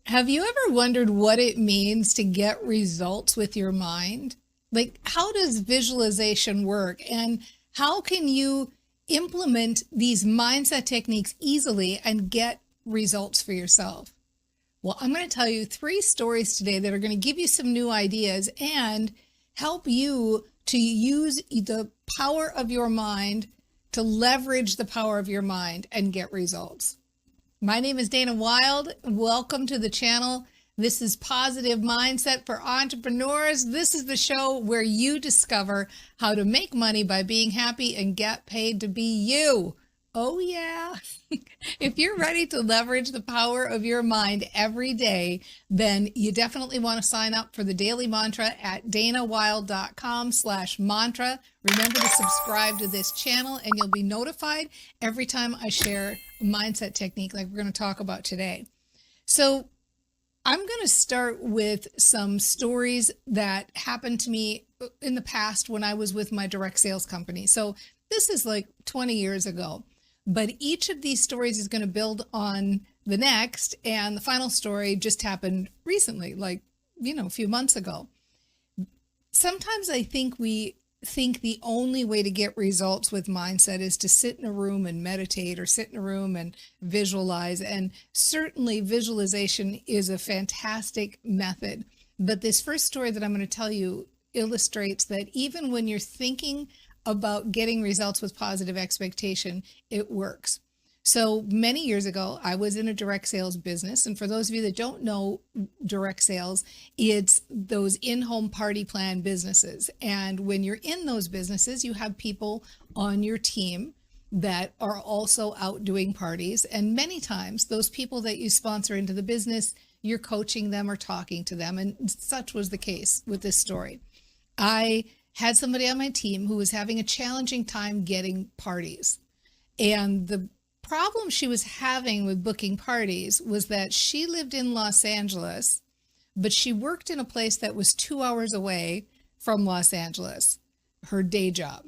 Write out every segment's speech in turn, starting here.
Have you ever wondered what it means to get results with your mind? Like, how does visualization work? And how can you implement these mindset techniques easily and get results for yourself? Well, I'm going to tell you three stories today that are going to give you some new ideas and help you to use the power of your mind to leverage the power of your mind and get results. My name is Dana Wilde. Welcome to the channel. This is Positive Mindset for Entrepreneurs. This is the show where you discover how to make money by being happy and get paid to be you. Oh, yeah. If you're ready to leverage the power of your mind every day, then you definitely want to sign up for the daily mantra at danawilde.com/mantra. Remember to subscribe to this channel and you'll be notified every time I share a mindset technique like we're going to talk about today. So I'm going to start with some stories that happened to me in the past when I was with my direct sales company. So this is like 20 years ago. But each of these stories is going to build on the next. And the final story just happened recently, like, a few months ago. Sometimes I think we think the only way to get results with mindset is to sit in a room and meditate or sit in a room and visualize. And certainly visualization is a fantastic method. But this first story that I'm going to tell you illustrates that even when you're thinking about getting results with positive expectation, it works. So many years ago, I was in a direct sales business. And for those of you that don't know direct sales, it's those in-home party plan businesses. And when you're in those businesses, you have people on your team that are also out doing parties. And many times those people that you sponsor into the business, you're coaching them or talking to them. And such was the case with this story. I had somebody on my team who was having a challenging time getting parties. And the problem she was having with booking parties was that she lived in Los Angeles, but she worked in a place that was 2 hours away from Los Angeles, her day job.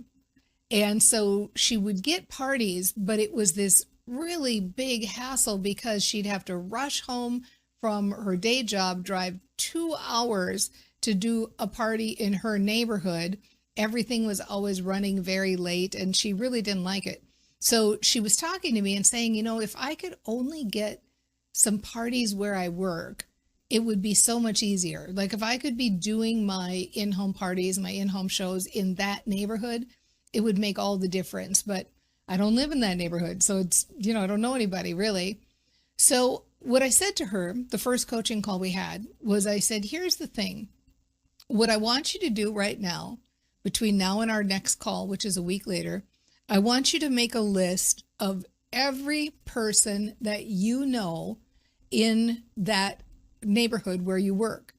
And so she would get parties, but it was this really big hassle because she'd have to rush home from her day job, drive 2 hours to do a party in her neighborhood. Everything was always running very late and she really didn't like it. So she was talking to me and saying, if I could only get some parties where I work, it would be so much easier. Like if I could be doing my in-home parties, my in-home shows in that neighborhood, it would make all the difference. But I don't live in that neighborhood. So it's, I don't know anybody really. So what I said to her, the first coaching call we had was I said, here's the thing. What I want you to do right now, between now and our next call, which is a week later, I want you to make a list of every person that you know in that neighborhood where you work.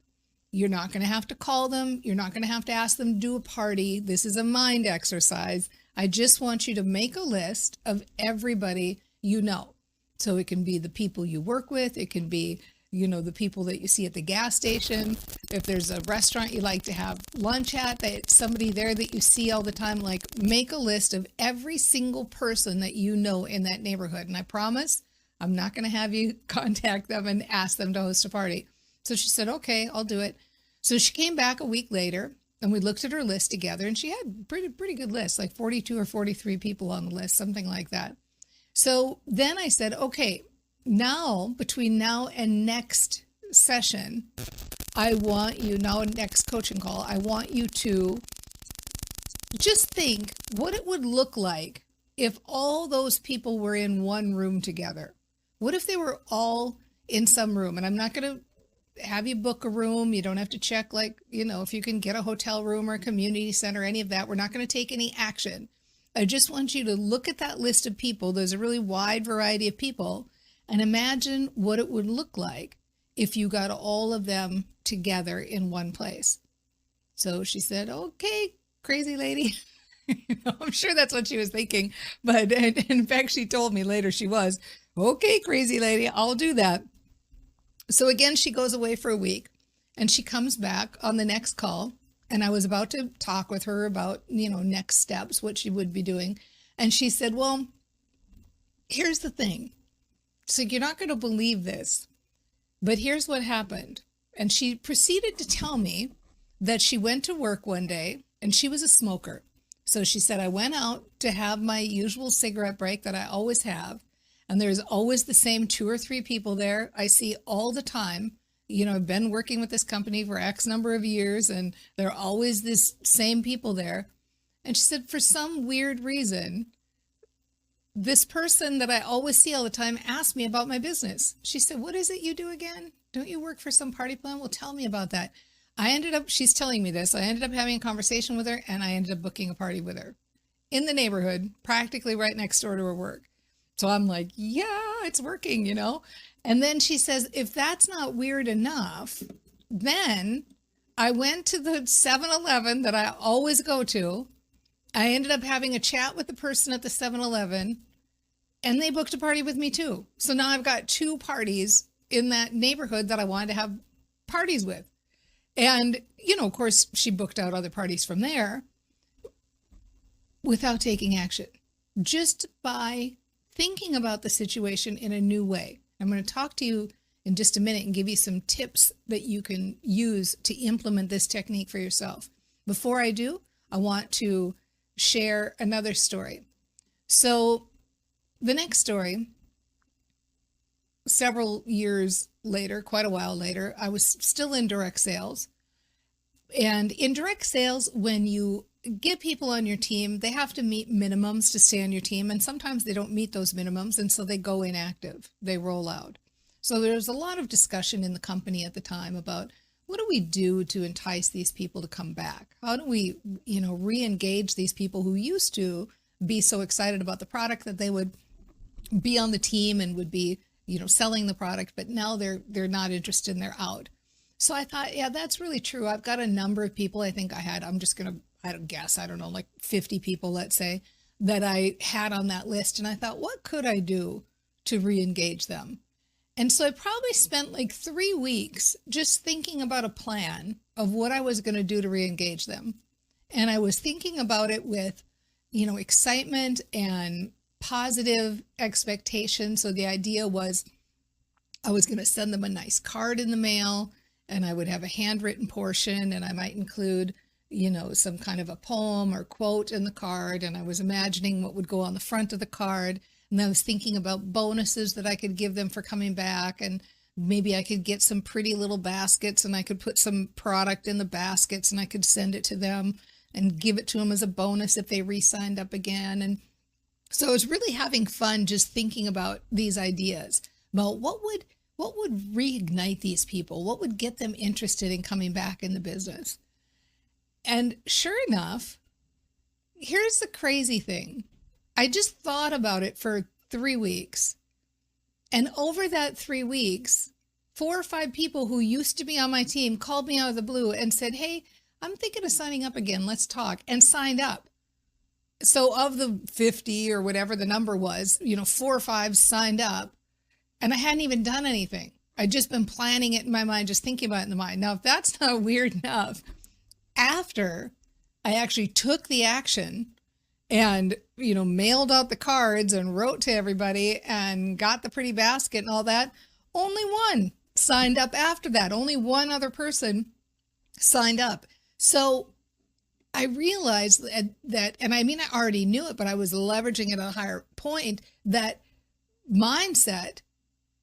You're not going to have to call them. You're not going to have to ask them to do a party. This is a mind exercise. I just want you to make a list of everybody you know. So it can be the people you work with. It can be the people that you see at the gas station. If there's a restaurant you like to have lunch at, that somebody there that you see all the time, like make a list of every single person that you know in that neighborhood. And I promise I'm not going to have you contact them and ask them to host a party. So she said, okay, I'll do it. So she came back a week later and we looked at her list together and she had pretty good list, like 42 or 43 people on the list, something like that. So then I said, okay, now, between now and next session, next coaching call, I want you to just think what it would look like if all those people were in one room together. What if they were all in some room? And I'm not going to have you book a room. You don't have to check if you can get a hotel room or a community center, any of that. We're not going to take any action. I just want you to look at that list of people. There's a really wide variety of people. And imagine what it would look like if you got all of them together in one place. So she said, okay, crazy lady. I'm sure that's what she was thinking. But in fact, she told me later she was, okay, crazy lady, I'll do that. So again, she goes away for a week and she comes back on the next call. And I was about to talk with her about, next steps, what she would be doing. And she said, well, here's the thing. So you're not going to believe this, But here's what happened. And she proceeded to tell me that she went to work one day and she was a smoker. So she said, I went out to have my usual cigarette break that I always have. And there's always the same 2 or 3 people there I see all the time. I've been working with this company for X number of years, and there are always these same people there. And she said, for some weird reason, this person that I always see all the time asked me about my business. She said, what is it you do again? Don't you work for some party plan? Well, tell me about that. She's telling me this. I ended up having a conversation with her, and I ended up booking a party with her in the neighborhood, practically right next door to her work. So I'm like, yeah, it's working, And then she says, if that's not weird enough, then I went to the 7-Eleven that I always go to. I ended up having a chat with the person at the 7-Eleven, and they booked a party with me too. So now I've got 2 parties in that neighborhood that I wanted to have parties with. And, of course, she booked out other parties from there without taking action, just by thinking about the situation in a new way. I'm going to talk to you in just a minute and give you some tips that you can use to implement this technique for yourself. Before I do, I want to share another story. So the next story, several years later, quite a while later, I was still in direct sales. And in direct sales, when you get people on your team, they have to meet minimums to stay on your team. And sometimes they don't meet those minimums. And so they go inactive, they roll out. So there's a lot of discussion in the company at the time about what do we do to entice these people to come back? How do we, re-engage these people who used to be so excited about the product that they would be on the team and would be, selling the product, but now they're not interested and they're out. So I thought, yeah, that's really true. I've got a number of people. I think I'm just going to, I don't know, like 50 people, let's say, that I had on that list. And I thought, what could I do to re-engage them? And so I probably spent like 3 weeks just thinking about a plan of what I was going to do to re-engage them. And I was thinking about it with, excitement and positive expectation. So the idea was I was going to send them a nice card in the mail, and I would have a handwritten portion, and I might include, some kind of a poem or quote in the card. And I was imagining what would go on the front of the card. And I was thinking about bonuses that I could give them for coming back. And maybe I could get some pretty little baskets, and I could put some product in the baskets, and I could send it to them and give it to them as a bonus if they re-signed up again. And so I was really having fun just thinking about these ideas about what would reignite these people, what would get them interested in coming back in the business. And sure enough, here's the crazy thing. I just thought about it for 3 weeks. And over that 3 weeks, 4 or 5 people who used to be on my team called me out of the blue and said, hey, I'm thinking of signing up again. Let's talk. And signed up. So of the 50 or whatever the number was, 4 or 5 signed up, and I hadn't even done anything. I'd just been planning it in my mind, just thinking about it in the mind. Now, if that's not weird enough, after I actually took the action and, mailed out the cards and wrote to everybody and got the pretty basket and all that, only one signed up after that. Only one other person signed up. So I realized that, and I already knew it, but I was leveraging it at a higher point, that mindset,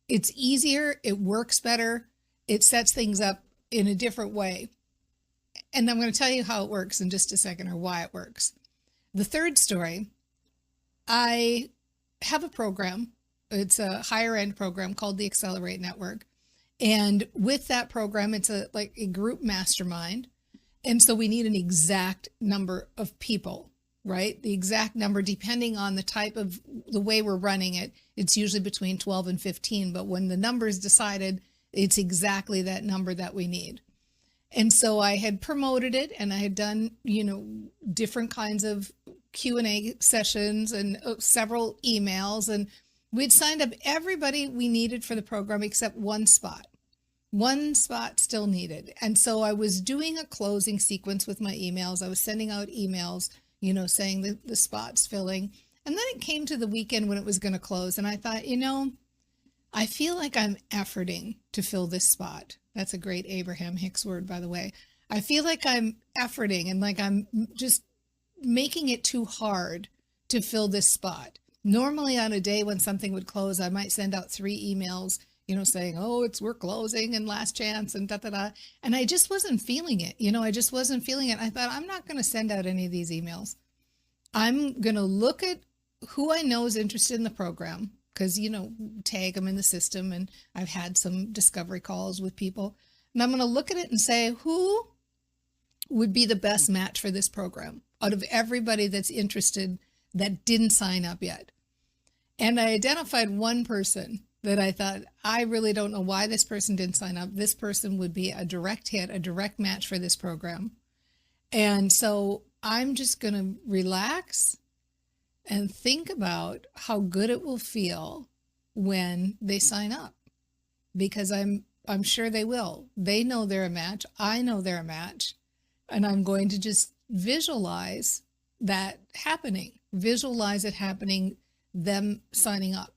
it's easier, it works better, it sets things up in a different way. And I'm going to tell you how it works in just a second, or why it works. The third story, I have a program. It's a higher end program called the Accelerate Network. And with that program, it's like a group mastermind. And so we need an exact number of people, right? The exact number, depending on the type of the way we're running it, it's usually between 12 and 15. But when the number is decided, it's exactly that number that we need. And so I had promoted it, and I had done, different kinds of Q&A sessions and several emails. And we'd signed up everybody we needed for the program except one spot. One spot still needed. And so I was doing a closing sequence with my emails. I was sending out emails, saying that the spot's filling. And then it came to the weekend when it was going to close. And I thought, I feel like I'm efforting to fill this spot. That's a great Abraham Hicks word, by the way. I feel like I'm efforting and like I'm just making it too hard to fill this spot. Normally on a day when something would close, I might send out 3 emails, saying, oh, we're closing and last chance and da da da. And I just wasn't feeling it. I just wasn't feeling it. I thought, I'm not going to send out any of these emails. I'm going to look at who I know is interested in the program because, tag them in the system. And I've had some discovery calls with people. And I'm going to look at it and say, who would be the best match for this program out of everybody that's interested that didn't sign up yet? And I identified one person that I thought, I really don't know why this person didn't sign up. This person would be a direct hit, a direct match for this program. And so I'm just going to relax and think about how good it will feel when they sign up, because I'm sure they will. They know they're a match. I know they're a match. And I'm going to just visualize that happening, visualize it happening, them signing up.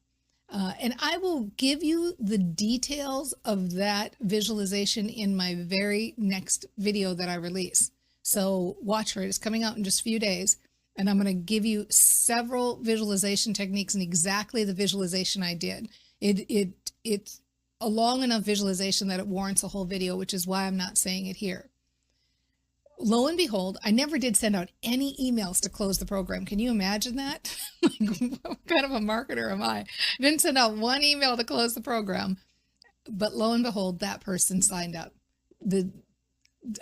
And I will give you the details of that visualization in my very next video that I release. So watch for it. It's coming out in just a few days. And I'm going to give you several visualization techniques and exactly the visualization I did. It's a long enough visualization that it warrants a whole video, which is why I'm not saying it here. Lo and behold, I never did send out any emails to close the program. Can you imagine that? What kind of a marketer am I? Didn't send out one email to close the program. But lo and behold, that person signed up.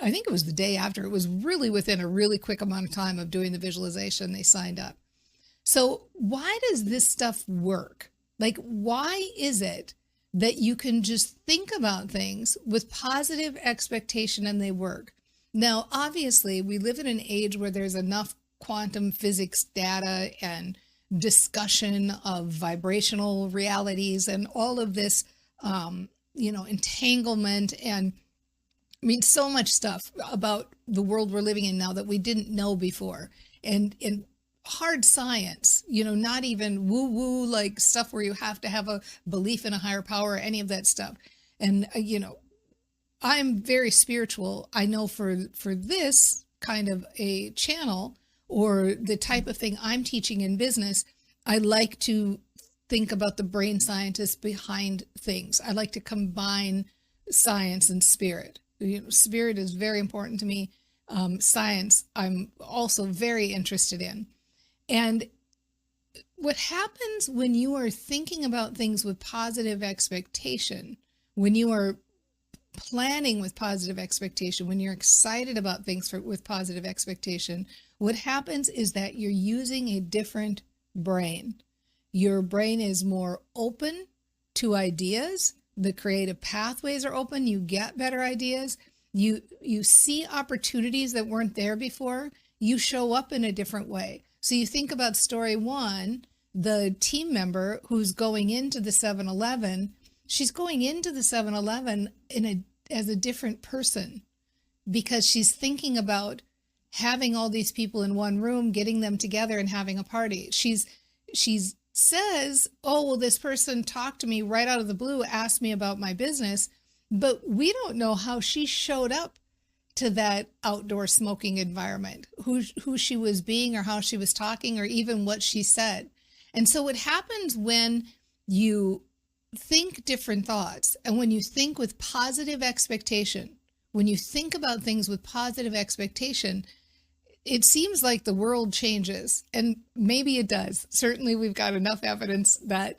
I think it was the day after. It was really within a really quick amount of time of doing the visualization, they signed up. So why does this stuff work? Like, why is it that you can just think about things with positive expectation and they work? Now, obviously, we live in an age where there's enough quantum physics data and discussion of vibrational realities and all of this, entanglement and so much stuff about the world we're living in now that we didn't know before. And hard science, not even woo-woo like stuff where you have to have a belief in a higher power or any of that stuff. And, I'm very spiritual. I know for this kind of a channel or the type of thing I'm teaching in business, I like to think about the brain scientists behind things. I like to combine science and spirit. Spirit is very important to me. Science, I'm also very interested in. And what happens when you are thinking about things with positive expectation, when you are planning with positive expectation, when you're excited about things with positive expectation, what happens is that you're using a different brain. Your brain is more open to ideas. The creative pathways are open. You get better ideas. You see opportunities that weren't there before. You show up in a different way. So you think about story one, the team member who's going into the 7-Eleven, she's going into the 7-Eleven as a different person because she's thinking about having all these people in one room, getting them together and having a party. She's says, oh, well, this person talked to me right out of the blue, asked me about my business, but we don't know how she showed up to that outdoor smoking environment, who she was being or how she was talking or even what she said. And so what happens when you think different thoughts and when you think with positive expectation, when you think about things with positive expectation, it seems like the world changes, and maybe it does. Certainly we've got enough evidence that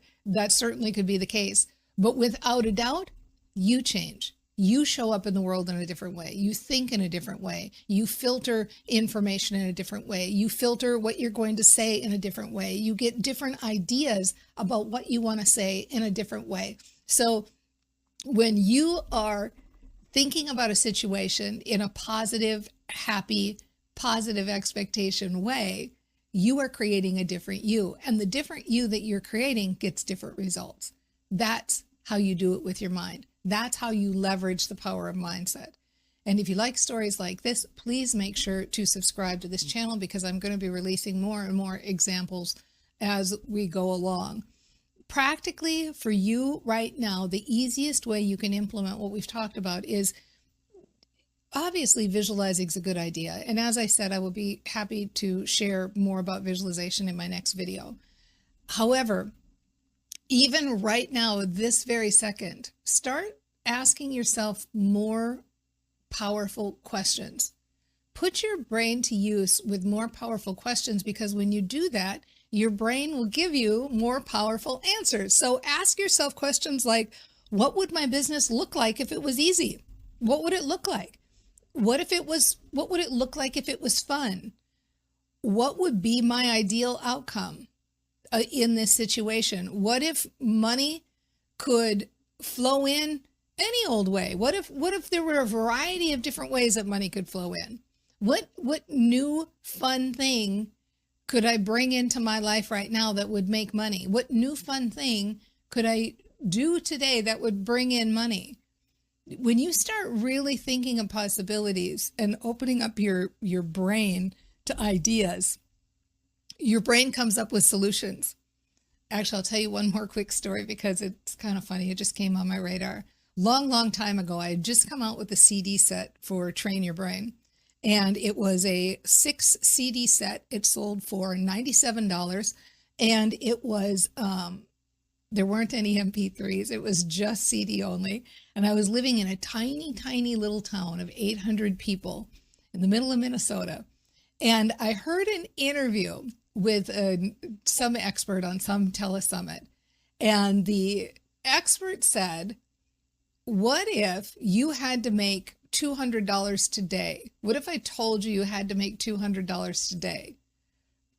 certainly could be the case, but without a doubt, you change. You show up in the world in a different way. You think in a different way. You filter information in a different way. You filter what you're going to say in a different way. You get different ideas about what you want to say in a different way. So when you are thinking about a situation in a positive, happy, positive expectation way, you are creating a different you. And the different you that you're creating gets different results. That's how you do it with your mind. That's how you leverage the power of mindset. And if you like stories like this, please make sure to subscribe to this channel because I'm going to be releasing more and more examples as we go along. practically for you right now, the easiest way you can implement what we've talked about is obviously visualizing is a good idea. And as I said, I will be happy to share more about visualization in my next video. However, even right now, this very second, start asking yourself more powerful questions. Put your brain to use with more powerful questions, because when you do that, your brain will give you more powerful answers. So ask yourself questions like, what would my business look like if it was easy? What would it look like? What would it look like if it was fun? What would be my ideal outcome in this situation? What if money could flow in any old way? What if there were a variety of different ways that money could flow in? What new fun thing could I bring into my life right now that would make money? What new fun thing could I do today that would bring in money? When you start really thinking of possibilities and opening up your brain to ideas, your brain comes up with solutions. Actually, I'll tell you one more quick story because it's kind of funny. It just came on my radar. Long time ago, I had just come out with a CD set for Train Your Brain. And it was a 6 CD set. It sold for $97. And it was, there weren't any MP3s. It was just CD only. And I was living in a tiny little town of 800 people in the middle of Minnesota. And I heard an interview with some expert on some telesummit. And the expert said, what if you had to make $200 today? What if I told you had to make $200 today?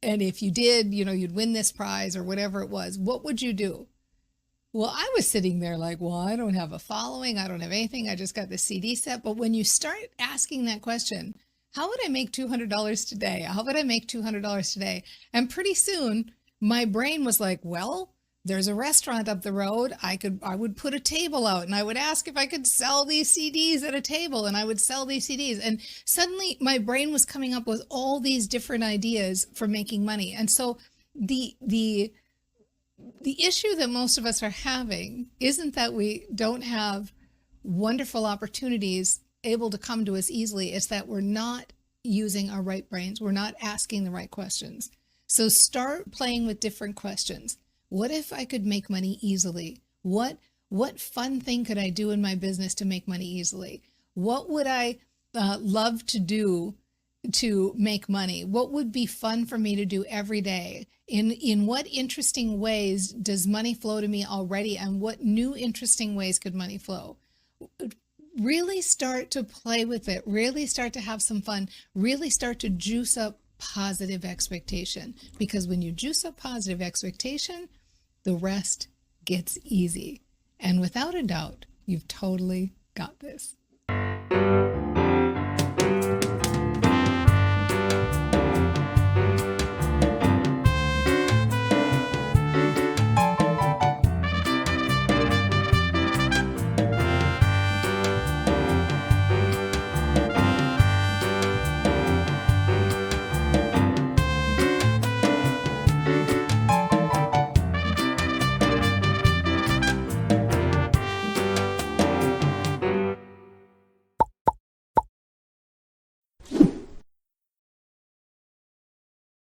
And if you did, you'd win this prize or whatever it was, what would you do? Well, I was sitting there like, well, I don't have a following. I don't have anything. I just got the CD set. But when you start asking that question, how would I make $200 today? How would I make $200 today? And pretty soon my brain was like, well, there's a restaurant up the road. I would put a table out and I would ask if I could sell these CDs at a table, and I would sell these CDs. And suddenly my brain was coming up with all these different ideas for making money. And so the issue that most of us are having isn't that we don't have wonderful opportunities able to come to us easily. It's that we're not using our right brains. We're not asking the right questions. So start playing with different questions. What if I could make money easily? What fun thing could I do in my business to make money easily? What would I love to do to make money? What would be fun for me to do every day? In what interesting ways does money flow to me already? And what new interesting ways could money flow? Really start to play with it. Really start to have some fun. Really start to juice up positive expectation. Because when you juice up positive expectation, the rest gets easy. And without a doubt, you've totally got this.